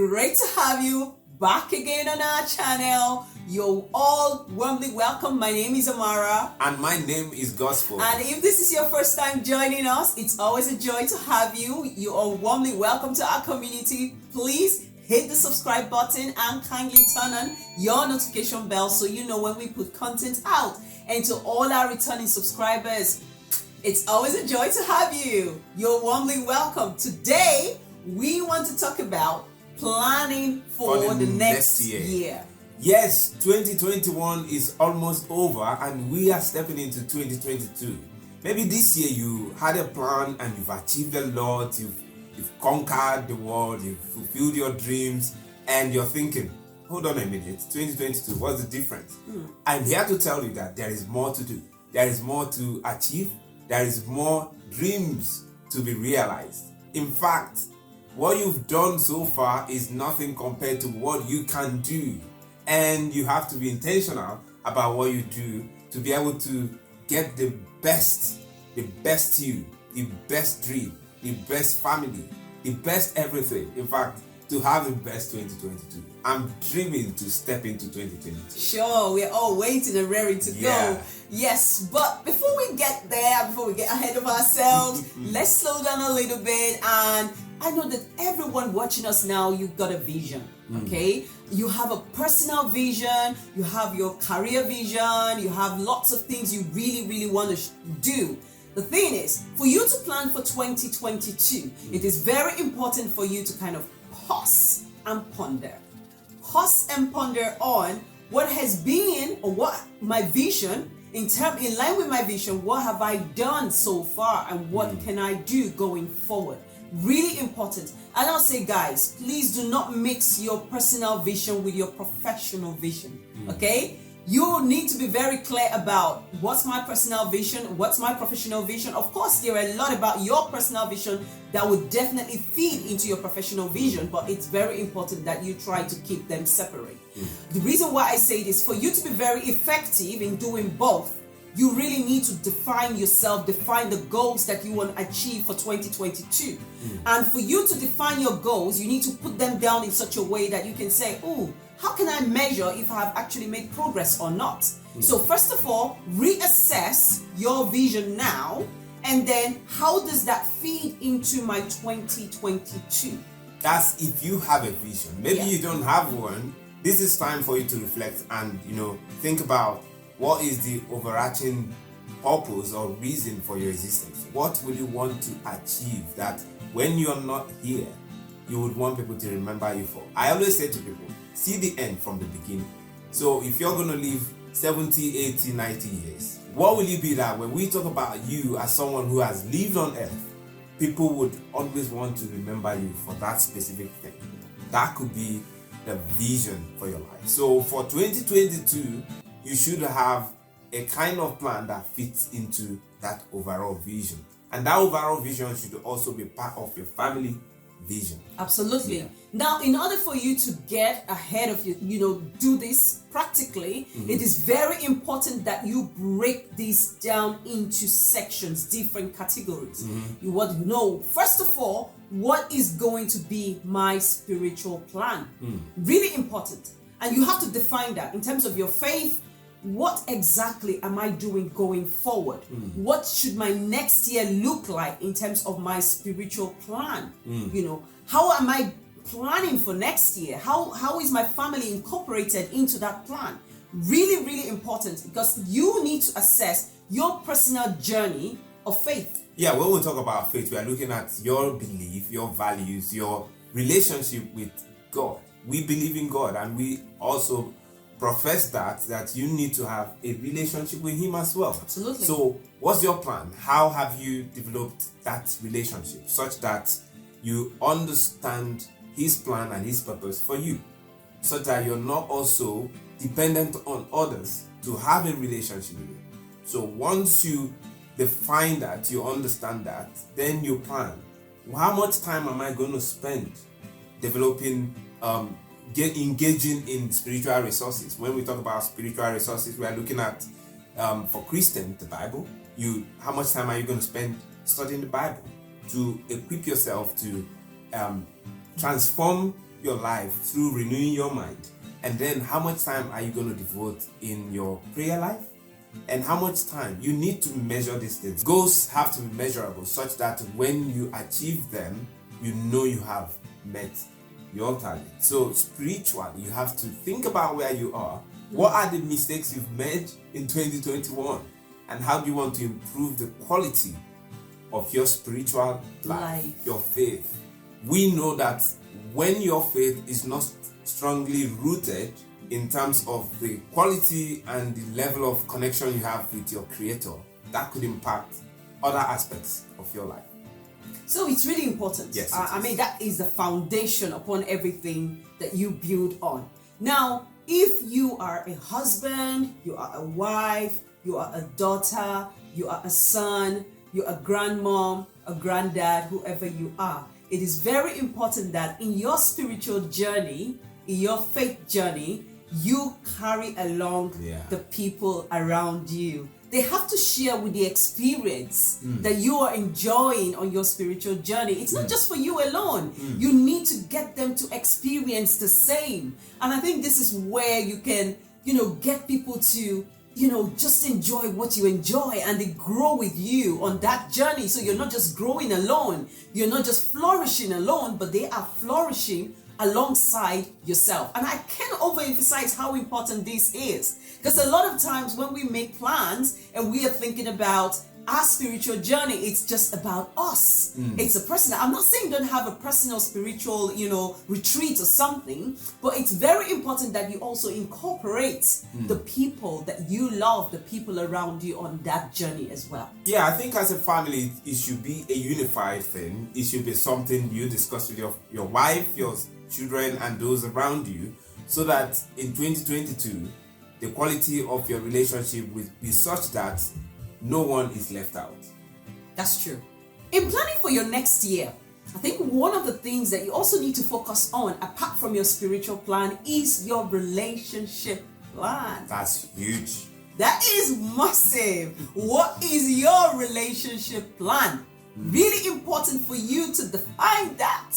great to have you back again on our channel. You're all warmly welcome. My name is Amara. And my name is Gospel. And if this is your first time joining us, it's always a joy to have you. You are warmly welcome to our community. Please hit the subscribe button and kindly turn on your notification bell so you know when we put content out. And to all our returning subscribers, it's always a joy to have you. You're warmly welcome. Today, we want to talk about planning for the next year. Yes, 2021 is almost over and we are stepping into 2022. Maybe this year you had a plan and you've achieved a lot, you've conquered the world, you've fulfilled your dreams, and you're thinking, hold on a minute, 2022, what's the difference? I'm here to tell you that there is more to do. There is more to achieve. There is more dreams to be realized. In fact, what you've done so far is nothing compared to what you can do. And you have to be intentional about what you do to be able to get the best you, the best dream, the best family, the best everything. In fact, to have the best 2022. I'm dreaming to step into 2022. Sure, we're all waiting and ready to go. Yes, but before we get there, before we get ahead of ourselves, let's slow down a little bit. And I know that everyone watching us now, you've got a vision, okay? You have a personal vision, you have your career vision, you have lots of things you really want to do. The thing is, for you to plan for 2022, it is very important for you to kind of pause and ponder. Pause and ponder on what has been or what my vision, in line with my vision, what have I done so far and what can I do going forward? Really important. And I'll say, guys, please do not mix your personal vision with your professional vision, okay? You need to be very clear about what's my personal vision, what's my professional vision. Of course, there are a lot about your personal vision that would definitely feed into your professional vision, but it's very important that you try to keep them separate. The reason why I say this, for you to be very effective in doing both, you really need to define yourself, define the goals that you want to achieve for 2022. And for you to define your goals, you need to put them down in such a way that you can say, oh, how can I measure if I have actually made progress or not? So first of all, reassess your vision now, and then how does that feed into my 2022? That's if you have a vision. Maybe you don't have one. This is time for you to reflect and, think about what is the overarching purpose or reason for your existence. What will you want to achieve that when you're not here, you would want people to remember you for? I always say to people, see the end from the beginning. So if you're going to live 70, 80, 90 years, what will you be that when we talk about you as someone who has lived on earth, people would always want to remember you for that specific thing? That could be the vision for your life. So for 2022, you should have a kind of plan that fits into that overall vision. And that overall vision should also be part of your family vision. Absolutely. Now, in order for you to get ahead of do this practically, it is very important that you break this down into sections, different categories. You want to know, first of all, what is going to be my spiritual plan? Really important. And you have to define that in terms of your faith. What exactly am I doing going forward? What should my next year look like in terms of my spiritual plan? How am I planning for next year? How is my family incorporated into that plan? Really important, because you need to assess your personal journey of faith. Yeah, when we talk about faith, we are looking at your belief, your values, your relationship with God. We believe in God, and we also profess that you need to have a relationship with Him as well. Absolutely. So what's your plan? How have you developed that relationship such that you understand His plan and His purpose for you, so that you're not also dependent on others to have a relationship with you? So once you define that, you understand that, then you plan. How much time am I going to spend developing engaging in spiritual resources? When we talk about spiritual resources, we are looking at for Christians, the Bible. How much time are you going to spend studying the Bible to equip yourself to transform your life through renewing your mind? And then how much time are you going to devote in your prayer life? And how much time? You need to measure these things. Goals have to be measurable such that when you achieve them, you know you have met your target. So spiritually, you have to think about where you are. What are the mistakes you've made in 2021? And how do you want to improve the quality of your spiritual life, your faith? We know that when your faith is not strongly rooted in terms of the quality and the level of connection you have with your Creator, that could impact other aspects of your life. So it's really important. Yes, I mean, that is the foundation upon everything that you build on. Now, if you are a husband, you are a wife, you are a daughter, you are a son, you're a grandmom, a granddad, whoever you are, it is very important that in your spiritual journey, in your faith journey, you carry along the people around you. They have to share with the experience that you are enjoying on your spiritual journey. It's not just for you alone. You need to get them to experience the same. And I think this is where you can, get people to, just enjoy what you enjoy, and they grow with you on that journey. So you're not just growing alone. You're not just flourishing alone, but they are flourishing alongside yourself. And I can't overemphasize how important this is, because a lot of times when we make plans and we are thinking about our spiritual journey, it's just about us. It's a personal. I'm not saying don't have a personal spiritual, retreat or something, but it's very important that you also incorporate the people that you love, the people around you on that journey as well. Yeah, I think as a family, it should be a unified thing. It should be something you discuss with your wife, your children, and those around you, so that in 2022, the quality of your relationship will be such that no one is left out. That's true. In planning for your next year, I think one of the things that you also need to focus on, apart from your spiritual plan, is your relationship plan. That's huge. That is massive. What is your relationship plan? Really important for you to define that.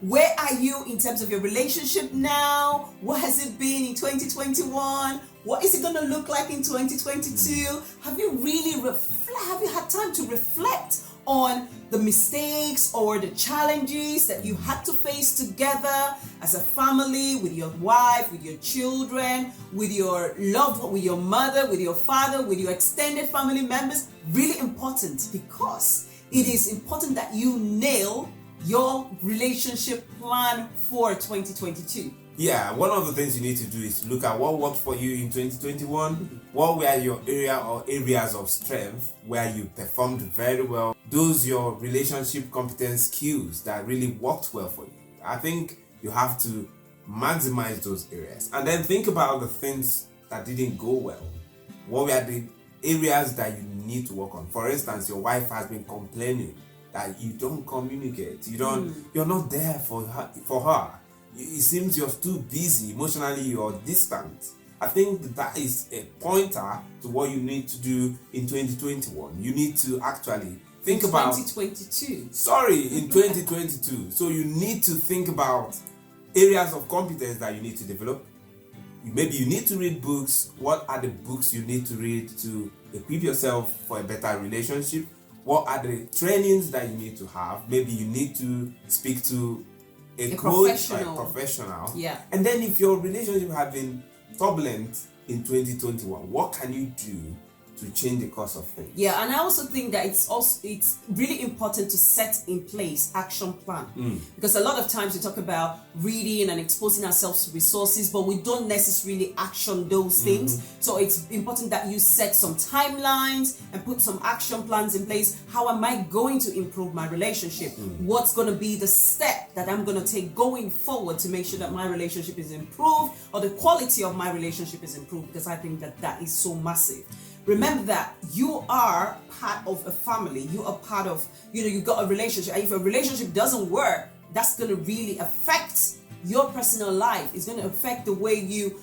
Where are you in terms of your relationship now? What has it been in 2021? What is it going to look like in 2022? Have you really have you had time to reflect on the mistakes or the challenges that you had to face together as a family, with your wife, with your children, with your loved one, with your mother, with your father, with your extended family members? Really important, because it is important that you nail your relationship plan for 2022. Yeah, one of the things you need to do is look at what worked for you in 2021. What were your areas of strength where you performed very well? Those your relationship competence skills that really worked well for you. I think you have to maximize those areas. And then think about the things that didn't go well. What were the areas that you need to work on? For instance, your wife has been complaining that you don't communicate. You're not there for her. It seems you're too busy. Emotionally, you're distant. I think that is a pointer to what you need to do in 2021. You need to actually think about 2022. In 2022. So you need to think about areas of competence that you need to develop. Maybe you need to read books. What are the books you need to read to equip yourself for a better relationship? What are the trainings that you need to have? Maybe you need to speak to a coach or a professional. Yeah. And then if your relationship has been turbulent in 2021, what can you do to change the course of things? Yeah, and I also think that it's really important to set in place action plan, because a lot of times we talk about reading and exposing ourselves to resources, but we don't necessarily action those things. So it's important that you set some timelines and put some action plans in place. How am I going to improve my relationship? What's going to be the step that I'm going to take going forward to make sure that my relationship is improved, or the quality of my relationship is improved? Because I think that is so massive. Remember that you are part of a family. You are part of, you've got a relationship. And if a relationship doesn't work, that's going to really affect your personal life. It's going to affect the way you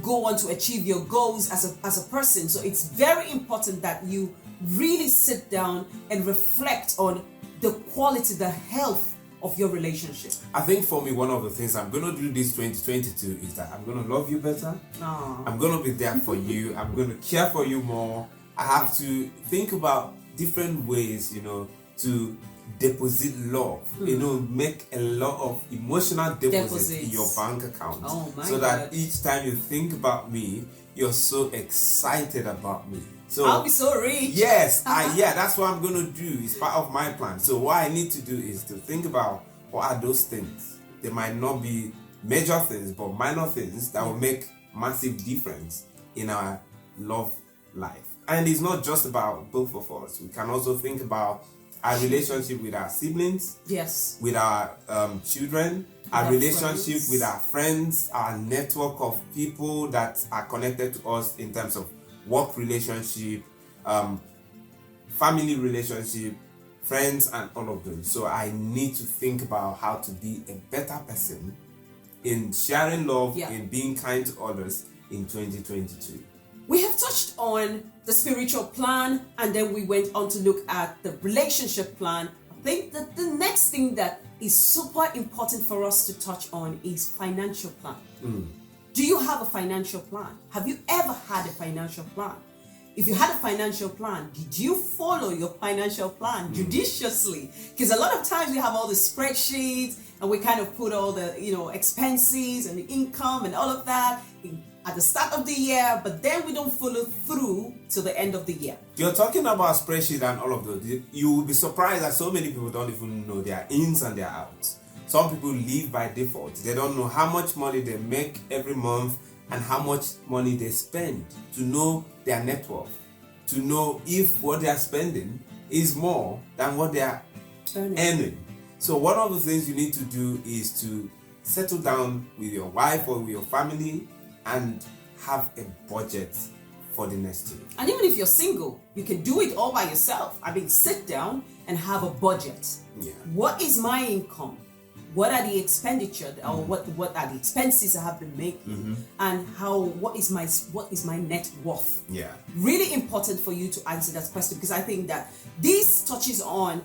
go on to achieve your goals as a person. So it's very important that you really sit down and reflect on the quality, the health of your relationship? I think for me, one of the things I'm going to do this 2022 is that I'm going to love you better. Aww. I'm going to be there for you. I'm going to care for you more. I have to think about different ways, to deposit love, make a lot of emotional deposits in your bank account. Oh my so God. that each time you think about me, you're so excited about me. So I'll be so rich. Yes, that's what I'm going to do. It's part of my plan. So what I need to do is to think about what are those things. They might not be major things, but minor things that will make massive difference in our love life. And it's not just about both of us. We can also think about our relationship with our siblings, yes, with our children, our relationship friends, with our friends, our network of people that are connected to us in terms of work relationship, family relationship, friends, and all of those. So I need to think about how to be a better person in sharing love, in being kind to others in 2022. We have touched on the spiritual plan, and then we went on to look at the relationship plan. I think that the next thing that is super important for us to touch on is financial plan. Do you have a financial plan? Have you ever had a financial plan? If you had a financial plan, did you follow your financial plan judiciously? Because a lot of times we have all the spreadsheets and we kind of put all the expenses and the income and all of that at the start of the year, but then we don't follow through till the end of the year. You're talking about spreadsheet and all of those. You will be surprised that so many people don't even know their ins and their outs. Some people live by default. They don't know how much money they make every month and how much money they spend, to know their net worth, to know if what they are spending is more than what they are earning. So one of the things you need to do is to settle down with your wife or with your family and have a budget for the next year. And even if you're single, you can do it all by yourself. I mean, sit down and have a budget. Yeah. What is my income? What are the expenditure or what are the expenses I have been making, and what is my net worth? Yeah. Really important for you to answer that question, because I think that this touches on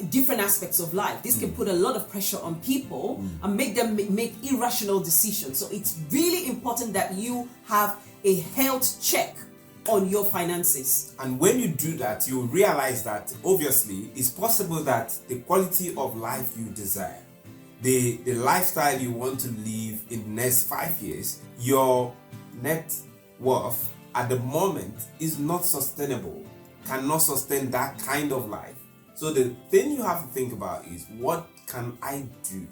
different aspects of life. This can put a lot of pressure on people and make them make irrational decisions. So it's really important that you have a health check on your finances. And when you do that, you realize that obviously it's possible that the quality of life you desire, the lifestyle you want to live in the next 5 years, your net worth at the moment is not sustainable, cannot sustain that kind of life. So the thing you have to think about is, what can I do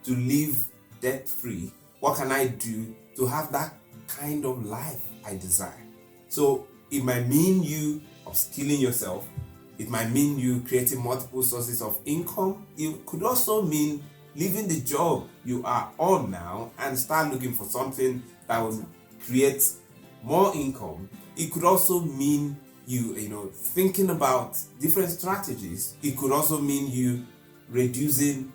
to live debt-free? What can I do to have that kind of life I desire? So it might mean you upskilling yourself. It might mean you creating multiple sources of income. It could also mean leaving the job you are on now and start looking for something that will create more income. It could also mean you thinking about different strategies. It could also mean you reducing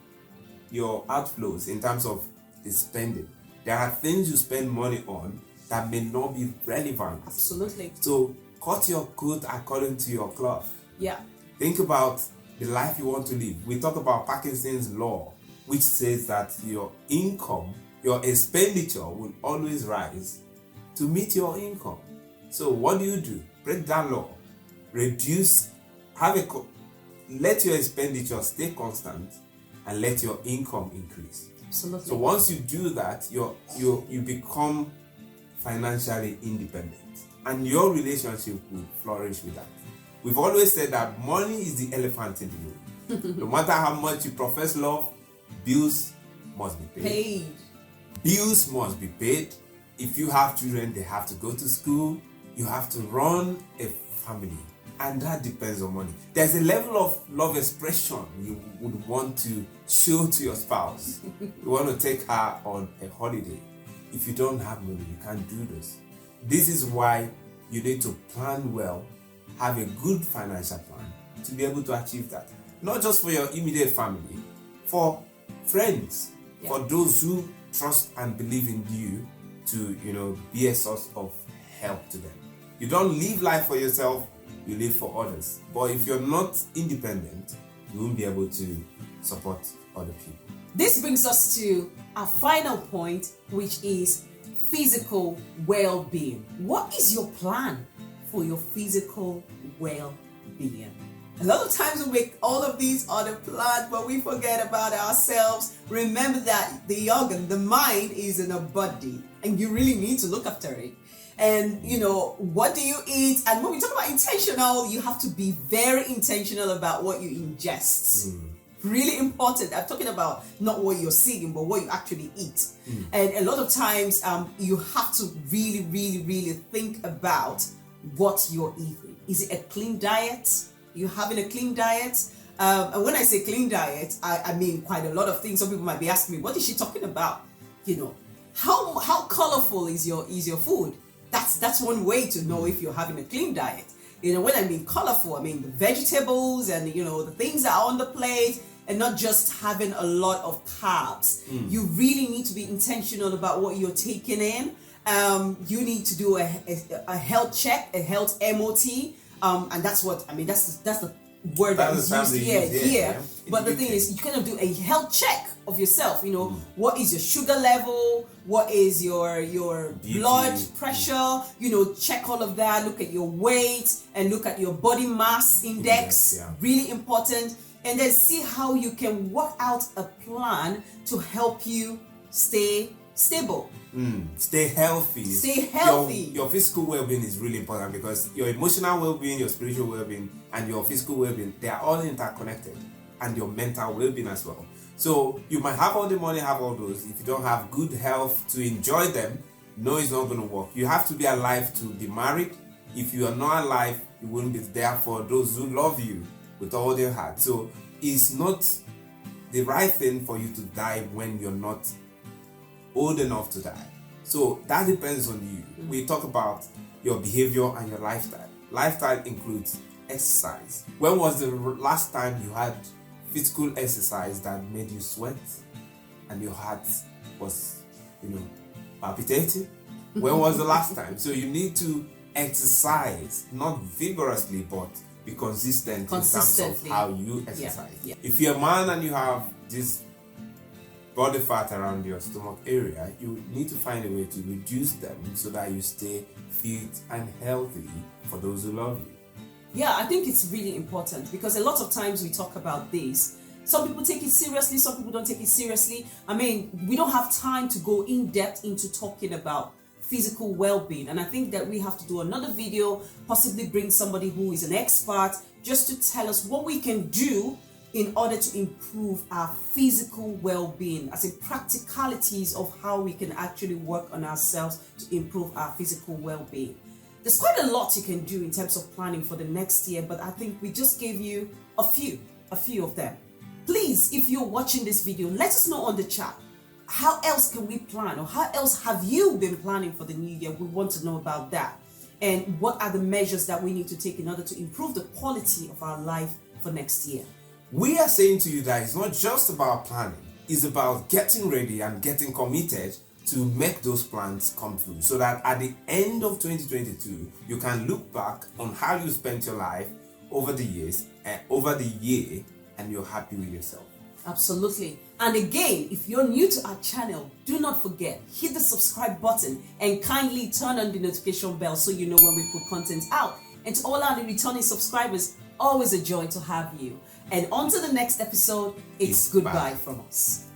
your outflows in terms of the spending. There are things you spend money on that may not be relevant. Absolutely. So cut your coat according to your cloth. Yeah. Think about the life you want to live. We talk about Parkinson's law, which says that your income, your expenditure will always rise to meet your income. So what do? Break that law. Reduce, let your expenditure stay constant and let your income increase. Absolutely. So once you do that, you become financially independent and your relationship will flourish with that. We've always said that money is the elephant in the room. No matter how much you profess love, bills must be paid. Bills must be paid. If you have children, they have to go to school. You have to run a family, and that depends on money. There's a level of love expression you would want to show to your spouse. You want to take her on a holiday. If you don't have money, you can't do this. This is why you need to plan well, have a good financial plan to be able to achieve that. Not just for your immediate family, for friends, for those who trust and believe in you to be a source of help to them. You don't live life for yourself, you live for others. But if you're not independent, you won't be able to support other people. This brings us to our final point, which is physical well-being. What is your plan for your physical well-being? A lot of times we make all of these other plans, but we forget about ourselves. Remember that the organ, the mind, is in a body, and you really need to look after it. And what do you eat? And when we talk about intentional, you have to be very intentional about what you ingest. Really important. I'm talking about not what you're seeing, but what you actually eat. And a lot of times you have to really, really, really think about what you're eating. Is it a clean diet? You having a clean diet? And when I say clean diet, I mean quite a lot of things. Some people might be asking me, what is she talking about? How colorful is your food? That's one way to know if you're having a clean diet. When I mean colorful, I mean the vegetables and the things that are on the plate, and not just having a lot of carbs. You really need to be intentional about what you're taking in. You need to do a health check, a health MOT, and that's the word that is used here. But the thing is, you kind of do a health check of yourself. What is your sugar level? What is your blood pressure? Check all of that. Look at your weight and look at your body mass index. Really important. And then see how you can work out a plan to help you stay stable. Stay healthy. Stay healthy. Your physical well-being is really important, because your emotional well-being, your spiritual well-being, and your physical well-being, they are all interconnected, and your mental well-being as well. So you might have all the money, have all those. If you don't have good health to enjoy them, no, it's not going to work. You have to be alive to be married. If you are not alive, you won't be there for those who love you with all their heart. So it's not the right thing for you to die when you're not old enough to die. So that depends on you. We talk about your behavior and your lifestyle. Lifestyle includes exercise. When was the last time you had physical exercise that made you sweat and your heart was, palpitating? When was the last time? So you need to exercise, not vigorously, but be consistent in terms of how you exercise. If you're a man and you have this body fat around your stomach area, you need to find a way to reduce them so that you stay fit and healthy for those who love you. Yeah, I think it's really important, because a lot of times we talk about this. Some people take it seriously, some people don't take it seriously. We don't have time to go in depth into talking about physical well-being, and I think that we have to do another video, possibly bring somebody who is an expert, just to tell us what we can do in order to improve our physical well-being, as in practicalities of how we can actually work on ourselves to improve our physical well-being. There's quite a lot you can do in terms of planning for the next year, but I think we just gave you a few of them. Please, if you're watching this video, let us know on the chat. How else can we plan, or how else have you been planning for the new year? We want to know about that. And what are the measures that we need to take in order to improve the quality of our life for next year? We are saying to you that it's not just about planning, it's about getting ready and getting committed to make those plans come true, so that at the end of 2022, you can look back on how you spent your life over the years and over the year, and you're happy with yourself. Absolutely. And again, if you're new to our channel, do not forget, hit the subscribe button and kindly turn on the notification bell so you know when we put content out. And to all our returning subscribers, always a joy to have you. And on to the next episode, it's goodbye from us.